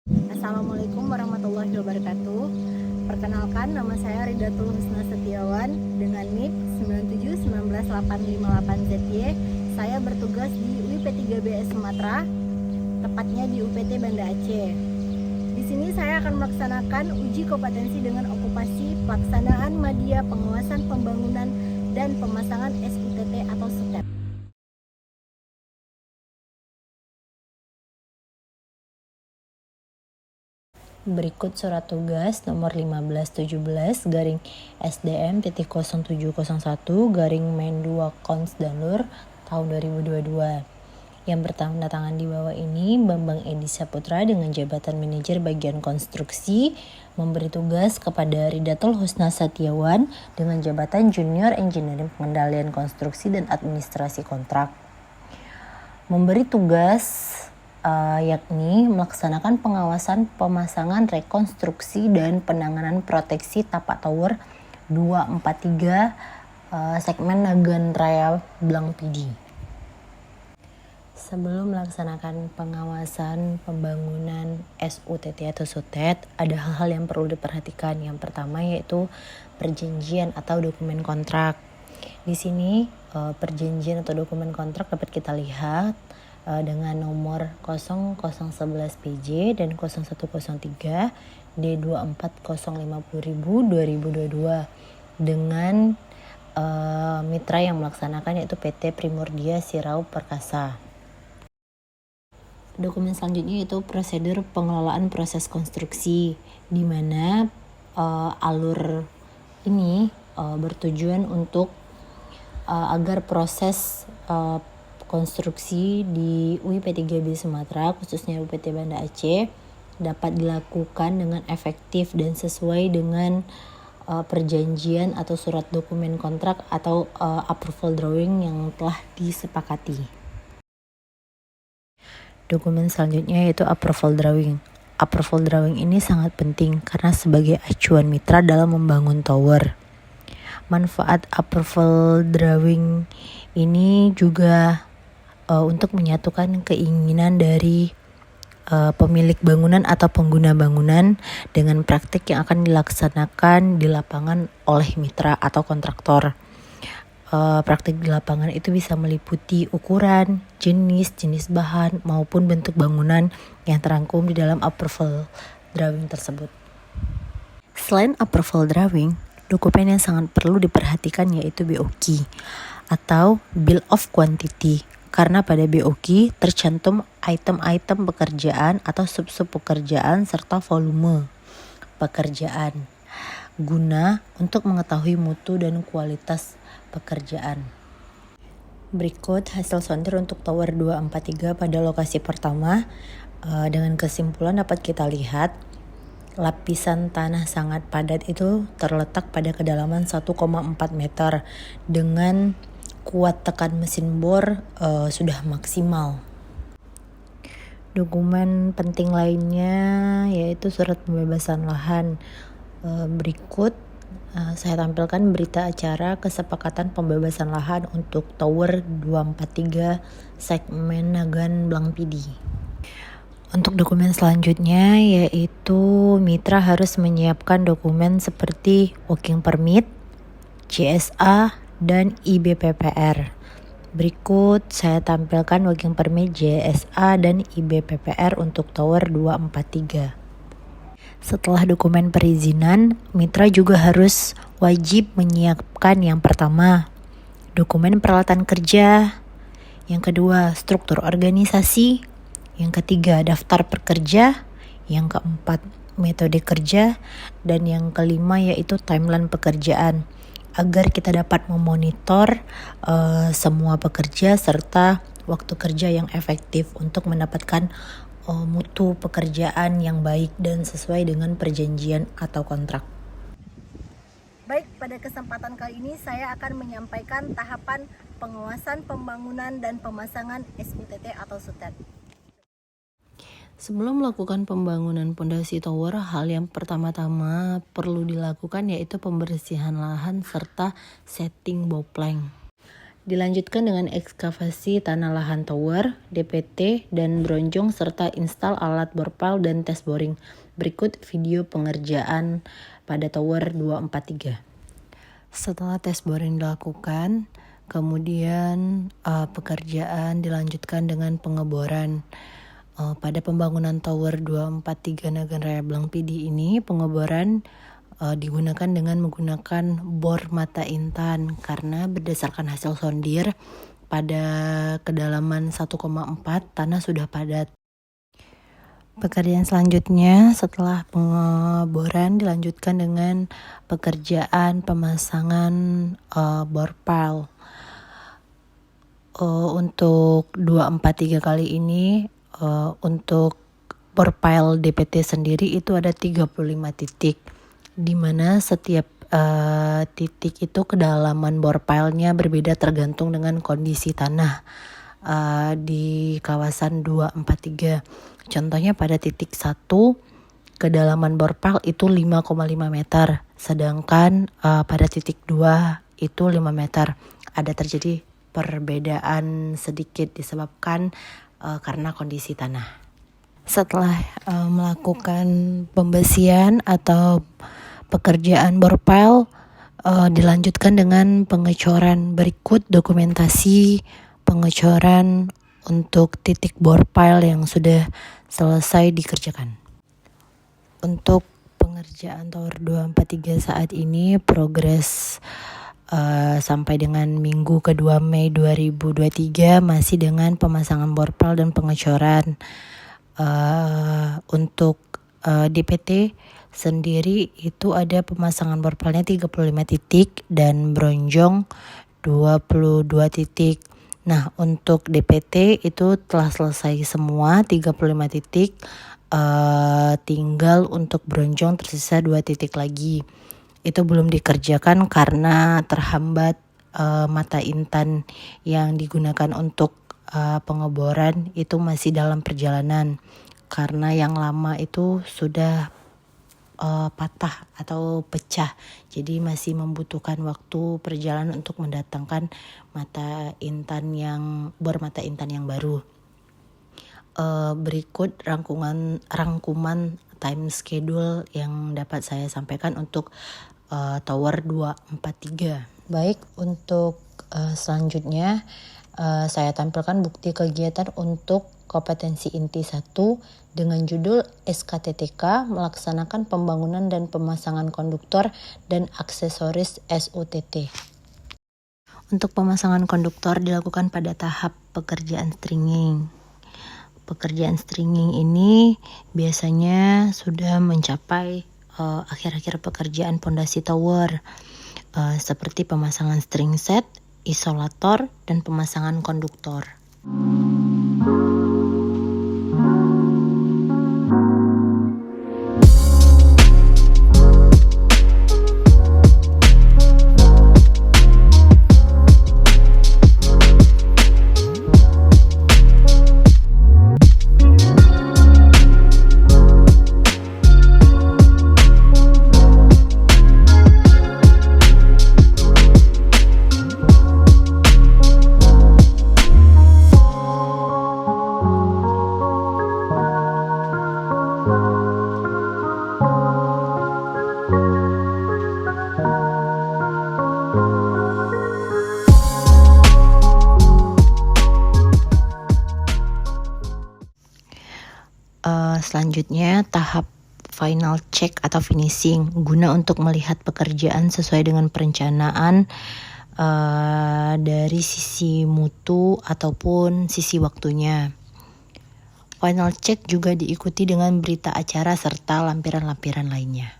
Assalamualaikum warahmatullahi wabarakatuh. Perkenalkan, nama saya Ridatul Husna Setiawan dengan NIP 971988ZY. Saya bertugas di UIP 3BS Sumatera, tepatnya di UPT Banda Aceh. Di sini saya akan melaksanakan uji kompetensi dengan okupasi pelaksanaan media pengawasan pembangunan dan pemasangan SUTT atau SUTET. Berikut surat tugas nomor 1517 garing SDM titik 0701 garing Main 2 Kons Danur tahun 2022. Yang bertanda tangan di bawah ini Bambang Edi Saputra dengan jabatan manajer bagian konstruksi memberi tugas kepada Ridatul Husna Setiawan dengan jabatan junior engineering pengendalian konstruksi dan administrasi kontrak. Memberi tugas yakni melaksanakan pengawasan pemasangan rekonstruksi dan penanganan proteksi tapak tower 243 segmen Nagan Raya Blang Pidi. Sebelum melaksanakan pengawasan pembangunan SUTT atau SUTET, ada hal-hal yang perlu diperhatikan. Yang pertama yaitu perjanjian atau dokumen kontrak. Di sini perjanjian atau dokumen kontrak dapat kita lihat dengan nomor 0011 PJ dan 0103 D24050.2022 dengan mitra yang melaksanakan yaitu PT Primordia Sirau Perkasa. Dokumen selanjutnya yaitu prosedur pengelolaan proses konstruksi, di mana alur ini bertujuan untuk agar proses konstruksi di UIP 3B Sumatera, khususnya UPT Banda Aceh, dapat dilakukan dengan efektif dan sesuai dengan perjanjian atau surat dokumen kontrak atau approval drawing yang telah disepakati. Dokumen selanjutnya yaitu approval drawing. Approval drawing ini sangat penting karena sebagai acuan mitra dalam membangun tower. Manfaat approval drawing ini juga untuk menyatukan keinginan dari pemilik bangunan atau pengguna bangunan dengan praktik yang akan dilaksanakan di lapangan oleh mitra atau kontraktor. Praktik di lapangan itu bisa meliputi ukuran, jenis bahan maupun bentuk bangunan yang terangkum di dalam approval drawing tersebut. Selain approval drawing, dokumen yang sangat perlu diperhatikan yaitu BOQ atau Bill of Quantity. Karena pada BOQ tercantum item-item pekerjaan atau sub-sub pekerjaan serta volume pekerjaan guna untuk mengetahui mutu dan kualitas pekerjaan. Berikut hasil sondir untuk Tower 243 pada lokasi pertama. Dengan kesimpulan dapat kita lihat lapisan tanah sangat padat itu terletak pada kedalaman 1,4 meter dengan kuat tekan mesin bor sudah maksimal. Dokumen penting lainnya yaitu surat pembebasan lahan. Berikut saya tampilkan berita acara kesepakatan pembebasan lahan untuk Tower 243 segmen Nagan Blang Pidi. Untuk dokumen selanjutnya yaitu mitra harus menyiapkan dokumen seperti working permit, JSA, dan IBPPR. Berikut saya tampilkan working permit JSA dan IBPPR untuk Tower 243. Setelah dokumen perizinan, mitra juga harus wajib menyiapkan yang pertama, dokumen peralatan kerja, yang kedua, struktur organisasi, yang ketiga, daftar pekerja, yang keempat, metode kerja, dan yang kelima yaitu timeline pekerjaan, agar kita dapat memonitor semua pekerja serta waktu kerja yang efektif untuk mendapatkan mutu pekerjaan yang baik dan sesuai dengan perjanjian atau kontrak. Baik, pada kesempatan kali ini saya akan menyampaikan tahapan pengawasan pembangunan dan pemasangan SUTT atau SUTET. Sebelum melakukan pembangunan pondasi tower, hal yang pertama-tama perlu dilakukan yaitu pembersihan lahan serta setting boplank. Dilanjutkan dengan ekskavasi tanah lahan tower, DPT, dan bronjong serta install alat bor pile dan tes boring. Berikut video pengerjaan pada tower 243. Setelah tes boring dilakukan, kemudian pekerjaan dilanjutkan dengan pengeboran. Pada pembangunan tower 243 Nagan Raya Blang Pidi ini, pengeboran digunakan dengan menggunakan bor mata intan karena berdasarkan hasil sondir pada kedalaman 1,4 tanah sudah padat. Pekerjaan selanjutnya setelah pengeboran dilanjutkan dengan pekerjaan pemasangan bor pile. Untuk 243 kali ini untuk bor pile DPT sendiri itu ada 35 titik, di mana setiap titik itu kedalaman bor pile-nya berbeda tergantung dengan kondisi tanah di kawasan 243. Contohnya pada titik 1 kedalaman bor pile itu 5,5 meter, sedangkan pada titik 2 itu 5 meter. Ada terjadi perbedaan sedikit disebabkan karena kondisi tanah. Setelah melakukan pembesian atau pekerjaan bor pile, dilanjutkan dengan pengecoran. Berikut dokumentasi pengecoran untuk titik bor pile yang sudah selesai dikerjakan. Untuk pengerjaan tower 243 saat ini progres sampai dengan minggu ke-2 Mei 2023 masih dengan pemasangan bor pile dan pengecoran. Untuk DPT sendiri itu ada pemasangan bor pile-nya 35 titik dan bronjong 22 titik. Nah, untuk DPT itu telah selesai semua 35 titik, tinggal untuk bronjong tersisa 2 titik lagi. Itu belum dikerjakan karena terhambat mata intan yang digunakan untuk pengeboran itu masih dalam perjalanan karena yang lama itu sudah patah atau pecah, jadi masih membutuhkan waktu perjalanan untuk mendatangkan bor mata intan yang baru. Berikut rangkuman time schedule yang dapat saya sampaikan untuk tower 243. Baik, untuk selanjutnya saya tampilkan bukti kegiatan untuk kompetensi inti 1 dengan judul SKTTK melaksanakan pembangunan dan pemasangan konduktor dan aksesoris SUTT. Untuk pemasangan konduktor dilakukan pada tahap pekerjaan stringing. Pekerjaan stringing ini biasanya sudah mencapai akhir-akhir pekerjaan pondasi tower, seperti pemasangan string set, isolator, dan pemasangan konduktor. Selanjutnya tahap final check atau finishing guna untuk melihat pekerjaan sesuai dengan perencanaan dari sisi mutu ataupun sisi waktunya. Final check juga diikuti dengan berita acara serta lampiran-lampiran lainnya.